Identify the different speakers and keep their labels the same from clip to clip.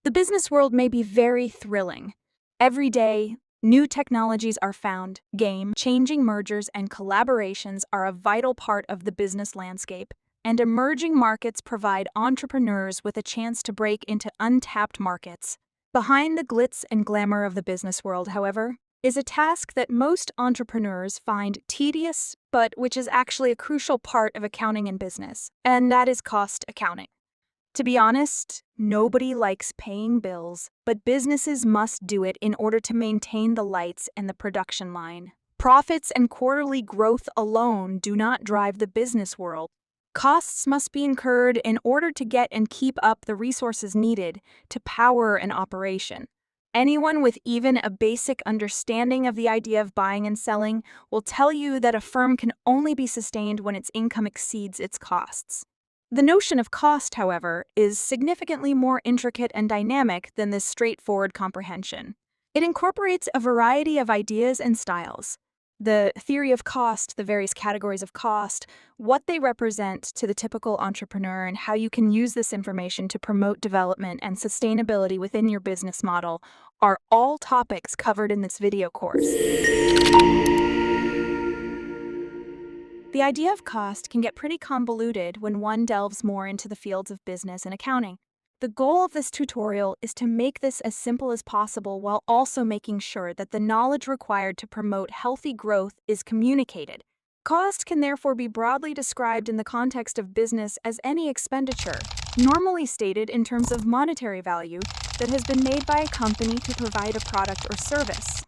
Speaker 1: The business world may be very thrilling. Every day, new technologies are found, game-changing mergers and collaborations are a vital part of the business landscape, and emerging markets provide entrepreneurs with a chance to break into untapped markets. Behind the glitz and glamour of the business world, however, is a task that most entrepreneurs find tedious, but which is actually a crucial part of accounting and business, and that is cost accounting. To be honest, nobody likes paying bills, but businesses must do it in order to maintain the lights and the production line. Profits and quarterly growth alone do not drive the business world. Costs must be incurred in order to get and keep up the resources needed to power an operation. Anyone with even a basic understanding of the idea of buying and selling will tell you that a firm can only be sustained when its income exceeds its costs. The notion of cost, however, is significantly more intricate and dynamic than this straightforward comprehension. It incorporates a variety of ideas and styles. The theory of cost, the various categories of cost, what they represent to the typical entrepreneur, and how you can use this information to promote development and sustainability within your business model are all topics covered in this video course. The idea of cost can get pretty convoluted when one delves more into the fields of business and accounting. The goal of this tutorial is to make this as simple as possible while also making sure that the knowledge required to promote healthy growth is communicated. Cost can therefore be broadly described in the context of business as any expenditure, normally stated in terms of monetary value, that has been made by a company to provide a product or service.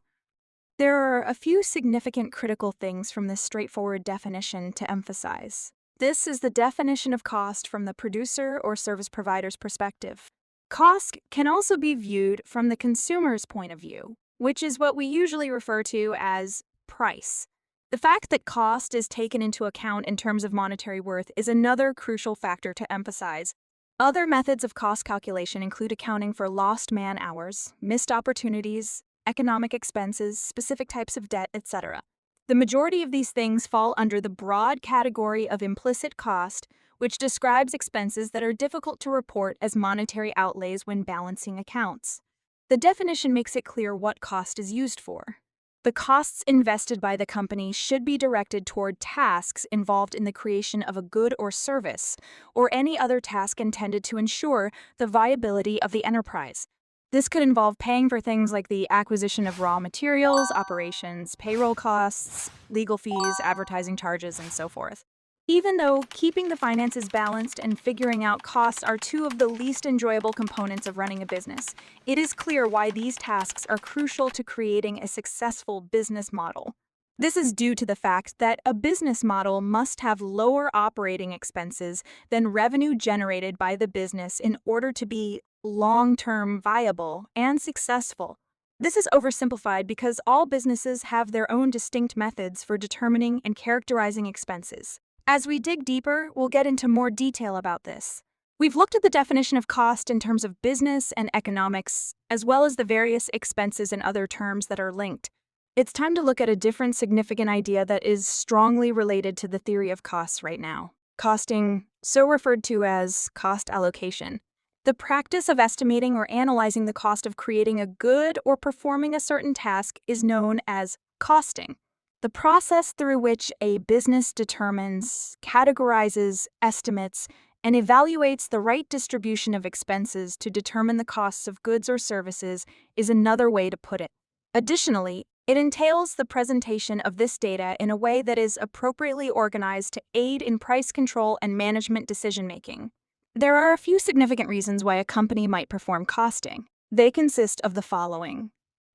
Speaker 1: There are a few significant critical things from this straightforward definition to emphasize. This is the definition of cost from the producer or service provider's perspective. Cost can also be viewed from the consumer's point of view, which is what we usually refer to as price. The fact that cost is taken into account in terms of monetary worth is another crucial factor to emphasize. Other methods of cost calculation include accounting for lost man-hours, missed opportunities, economic expenses, specific types of debt, etc. The majority of these things fall under the broad category of implicit cost, which describes expenses that are difficult to report as monetary outlays when balancing accounts. The definition makes it clear what cost is used for. The costs invested by the company should be directed toward tasks involved in the creation of a good or service, or any other task intended to ensure the viability of the enterprise. This could involve paying for things like the acquisition of raw materials, operations, payroll costs, legal fees, advertising charges, and so forth. Even though keeping the finances balanced and figuring out costs are two of the least enjoyable components of running a business, it is clear why these tasks are crucial to creating a successful business model. This is due to the fact that a business model must have lower operating expenses than revenue generated by the business in order to be long-term viable and successful. This is oversimplified because all businesses have their own distinct methods for determining and characterizing expenses. As we dig deeper, we'll get into more detail about this. We've looked at the definition of cost in terms of business and economics, as well as the various expenses and other terms that are linked. It's time to look at a different significant idea that is strongly related to the theory of costs right now: costing, so referred to as cost allocation. The practice of estimating or analyzing the cost of creating a good or performing a certain task is known as costing. The process through which a business determines, categorizes, estimates, and evaluates the right distribution of expenses to determine the costs of goods or services is another way to put it. Additionally, it entails the presentation of this data in a way that is appropriately organized to aid in price control and management decision-making. There are a few significant reasons why a company might perform costing. They consist of the following: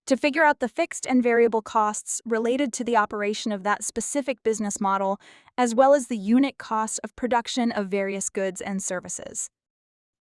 Speaker 1: to figure out the fixed and variable costs related to the operation of that specific business model, as well as the unit cost of production of various goods and services.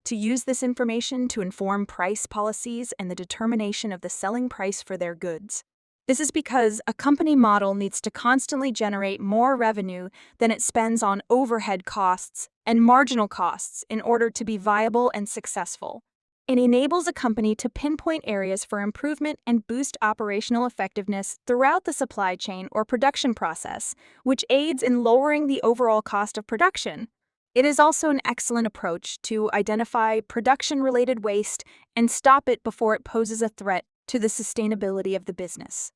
Speaker 1: To use this information to inform price policies and the determination of the selling price for their goods. This is because a company model needs to constantly generate more revenue than it spends on overhead costs and marginal costs in order to be viable and successful. It enables a company to pinpoint areas for improvement and boost operational effectiveness throughout the supply chain or production process, which aids in lowering the overall cost of production. It is also an excellent approach to identify production-related waste and stop it before it poses a threat to the sustainability of the business.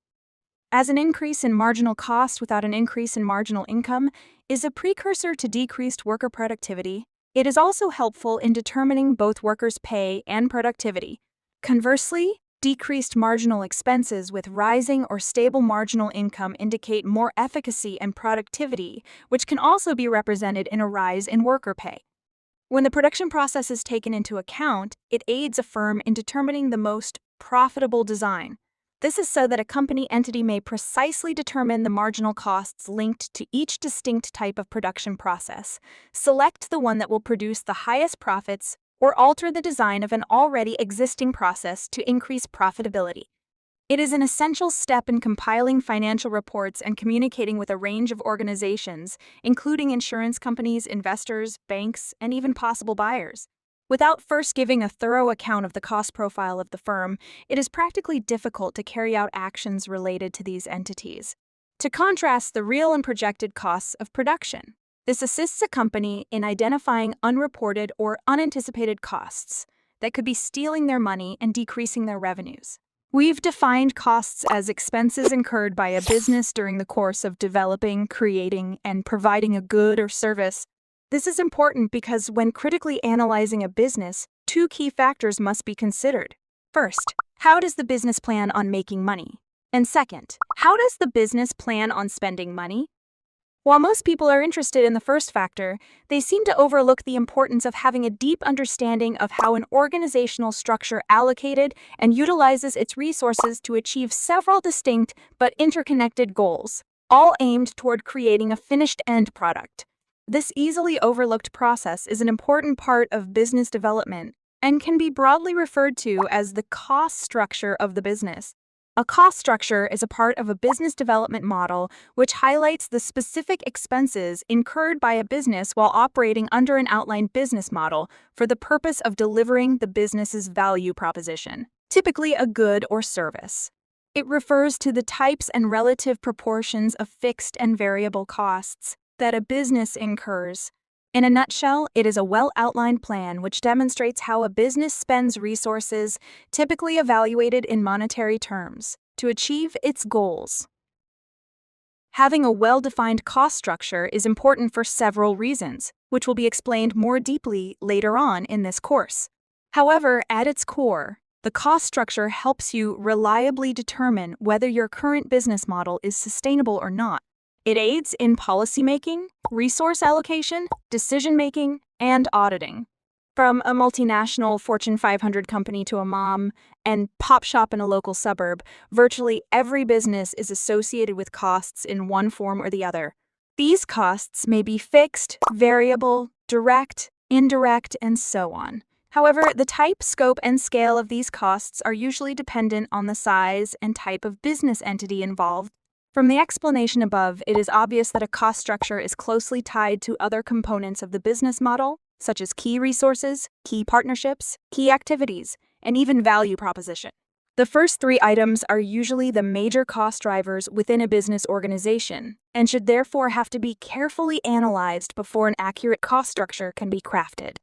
Speaker 1: As an increase in marginal cost without an increase in marginal income is a precursor to decreased worker productivity, it is also helpful in determining both workers' pay and productivity. Conversely, decreased marginal expenses with rising or stable marginal income indicate more efficacy and productivity, which can also be represented in a rise in worker pay. When the production process is taken into account, it aids a firm in determining the most profitable design. This is so that a company entity may precisely determine the marginal costs linked to each distinct type of production process, select the one that will produce the highest profits, or alter the design of an already existing process to increase profitability. It is an essential step in compiling financial reports and communicating with a range of organizations, including insurance companies, investors, banks, and even possible buyers. Without first giving a thorough account of the cost profile of the firm, it is practically difficult to carry out actions related to these entities. To contrast the real and projected costs of production, this assists a company in identifying unreported or unanticipated costs that could be stealing their money and decreasing their revenues. We've defined costs as expenses incurred by a business during the course of developing, creating, and providing a good or service. This is important because when critically analyzing a business, two key factors must be considered. First, how does the business plan on making money? And second, how does the business plan on spending money? While most people are interested in the first factor, they seem to overlook the importance of having a deep understanding of how an organizational structure allocated and utilizes its resources to achieve several distinct but interconnected goals, all aimed toward creating a finished end product. This easily overlooked process is an important part of business development and can be broadly referred to as the cost structure of the business. A cost structure is a part of a business development model which highlights the specific expenses incurred by a business while operating under an outlined business model for the purpose of delivering the business's value proposition, typically a good or service. It refers to the types and relative proportions of fixed and variable costs that a business incurs. In a nutshell, it is a well-outlined plan which demonstrates how a business spends resources, typically evaluated in monetary terms, to achieve its goals. Having a well-defined cost structure is important for several reasons, which will be explained more deeply later on in this course. However, at its core, the cost structure helps you reliably determine whether your current business model is sustainable or not. It aids in policymaking, resource allocation, decision-making, and auditing. From a multinational Fortune 500 company to a mom and pop shop in a local suburb, virtually every business is associated with costs in one form or the other. These costs may be fixed, variable, direct, indirect, and so on. However, the type, scope, and scale of these costs are usually dependent on the size and type of business entity involved. From the explanation above, it is obvious that a cost structure is closely tied to other components of the business model, such as key resources, key partnerships, key activities, and even value proposition. The first three items are usually the major cost drivers within a business organization, and should therefore have to be carefully analyzed before an accurate cost structure can be crafted.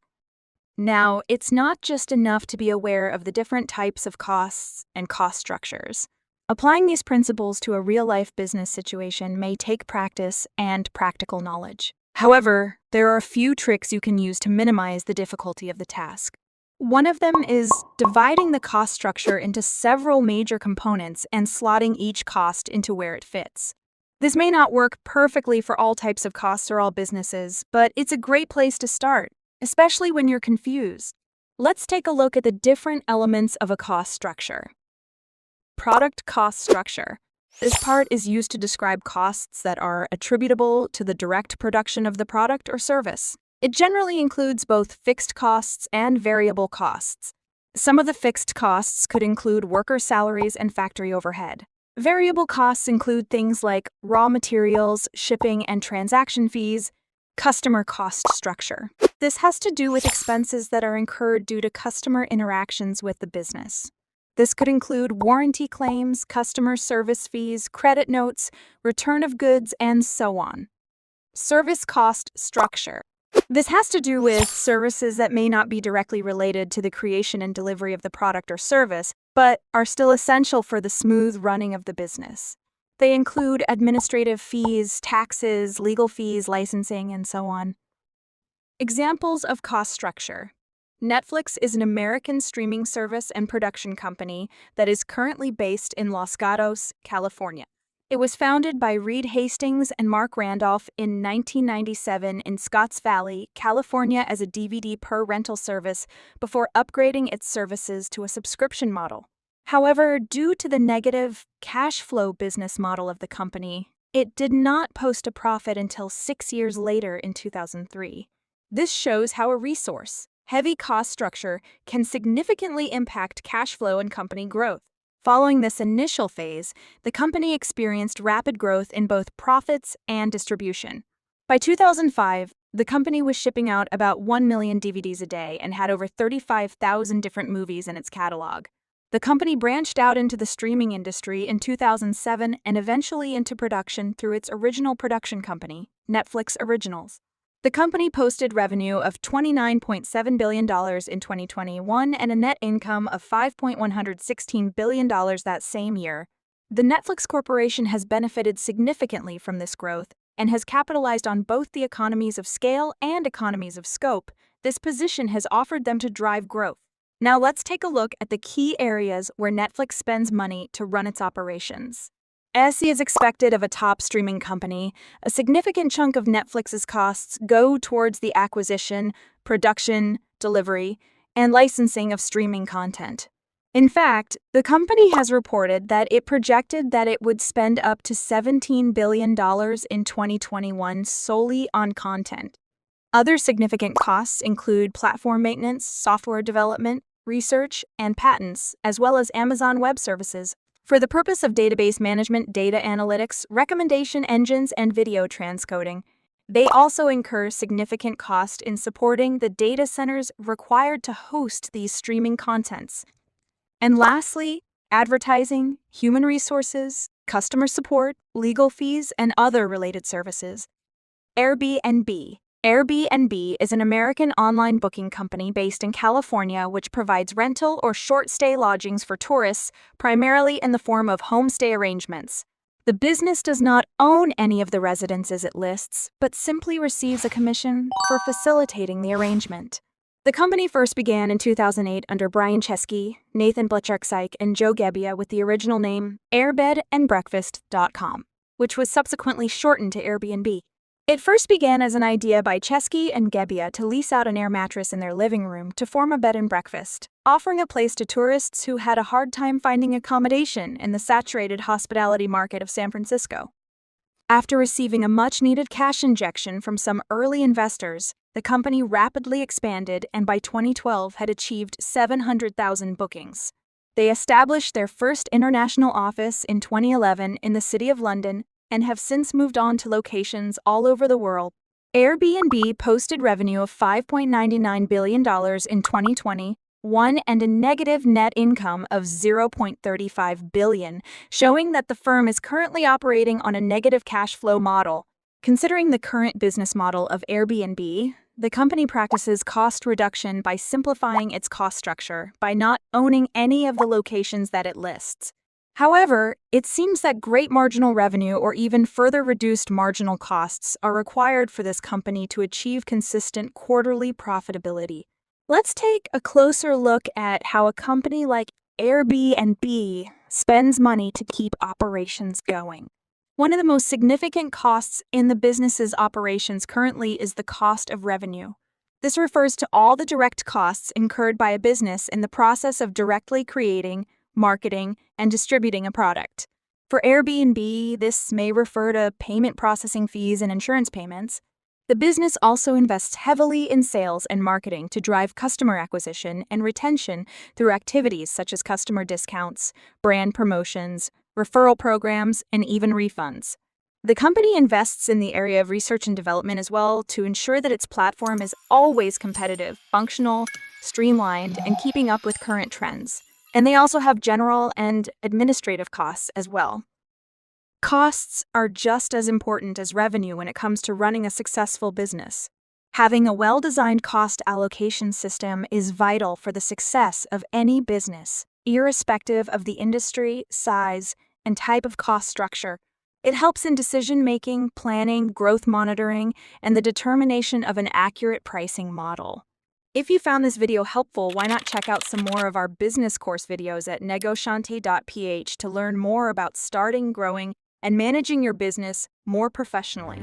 Speaker 1: Now, it's not just enough to be aware of the different types of costs and cost structures. Applying these principles to a real-life business situation may take practice and practical knowledge. However, there are a few tricks you can use to minimize the difficulty of the task. One of them is dividing the cost structure into several major components and slotting each cost into where it fits. This may not work perfectly for all types of costs or all businesses, but it's a great place to start, especially when you're confused. Let's take a look at the different elements of a cost structure. Product cost structure. This part is used to describe costs that are attributable to the direct production of the product or service. It generally includes both fixed costs and variable costs. Some of the fixed costs could include worker salaries and factory overhead. Variable costs include things like raw materials, shipping and transaction fees. Customer cost structure. This has to do with expenses that are incurred due to customer interactions with the business. This could include warranty claims, customer service fees, credit notes, return of goods, and so on. Service cost structure. This has to do with services that may not be directly related to the creation and delivery of the product or service, but are still essential for the smooth running of the business. They include administrative fees, taxes, legal fees, licensing, and so on. Examples of cost structure. Netflix is an American streaming service and production company that is currently based in Los Gatos, California. It was founded by Reed Hastings and Mark Randolph in 1997 in Scotts Valley, California as a DVD per rental service before upgrading its services to a subscription model. However, due to the negative cash flow business model of the company, it did not post a profit until 6 years later in 2003. This shows how a resource-heavy cost structure can significantly impact cash flow and company growth. Following this initial phase, the company experienced rapid growth in both profits and distribution. By 2005, the company was shipping out about 1 million DVDs a day and had over 35,000 different movies in its catalog. The company branched out into the streaming industry in 2007 and eventually into production through its original production company, Netflix Originals. The company posted revenue of $29.7 billion in 2021 and a net income of $5.116 billion that same year. The Netflix Corporation has benefited significantly from this growth and has capitalized on both the economies of scale and economies of scope. This position has offered them to drive growth. Now let's take a look at the key areas where Netflix spends money to run its operations. As is expected of a top streaming company, a significant chunk of Netflix's costs go towards the acquisition, production, delivery, and licensing of streaming content. In fact, the company has reported that it projected that it would spend up to $17 billion in 2021 solely on content. Other significant costs include platform maintenance, software development, research, and patents, as well as Amazon Web Services, for the purpose of database management, data analytics, recommendation engines, and video transcoding. They also incur significant cost in supporting the data centers required to host these streaming contents. And lastly, advertising, human resources, customer support, legal fees, and other related services. AirBnB. AirBnB is an American online booking company based in California which provides rental or short-stay lodgings for tourists, primarily in the form of homestay arrangements. The business does not own any of the residences it lists, but simply receives a commission for facilitating the arrangement. The company first began in 2008 under Brian Chesky, Nathan Blecharczyk, and Joe Gebbia with the original name airbedandbreakfast.com, which was subsequently shortened to Airbnb. It first began as an idea by Chesky and Gebbia to lease out an air mattress in their living room to form a bed and breakfast, offering a place to tourists who had a hard time finding accommodation in the saturated hospitality market of San Francisco. After receiving a much-needed cash injection from some early investors, the company rapidly expanded and by 2012 had achieved 700,000 bookings. They established their first international office in 2011 in the City of London and have since moved on to locations all over the world. Airbnb posted revenue of $5.99 billion in 2021 and a negative net income of $0.35 billion, showing that the firm is currently operating on a negative cash flow model. Considering the current business model of Airbnb, the company practices cost reduction by simplifying its cost structure by not owning any of the locations that it lists. However, it seems that great marginal revenue or even further reduced marginal costs are required for this company to achieve consistent quarterly profitability. Let's take a closer look at how a company like Airbnb spends money to keep operations going. One of the most significant costs in the business's operations currently is the cost of revenue. This refers to all the direct costs incurred by a business in the process of directly creating, marketing, and distributing a product. For Airbnb, this may refer to payment processing fees and insurance payments. The business also invests heavily in sales and marketing to drive customer acquisition and retention through activities such as customer discounts, brand promotions, referral programs, and even refunds. The company invests in the area of research and development as well to ensure that its platform is always competitive, functional, streamlined, and keeping up with current trends. And they also have general and administrative costs as well. Costs are just as important as revenue when it comes to running a successful business. Having a well-designed cost allocation system is vital for the success of any business, irrespective of the industry, size, and type of cost structure. It helps in decision-making, planning, growth monitoring, and the determination of an accurate pricing model. If you found this video helpful, why not check out some more of our business course videos at negosyante.ph to learn more about starting, growing, and managing your business more professionally.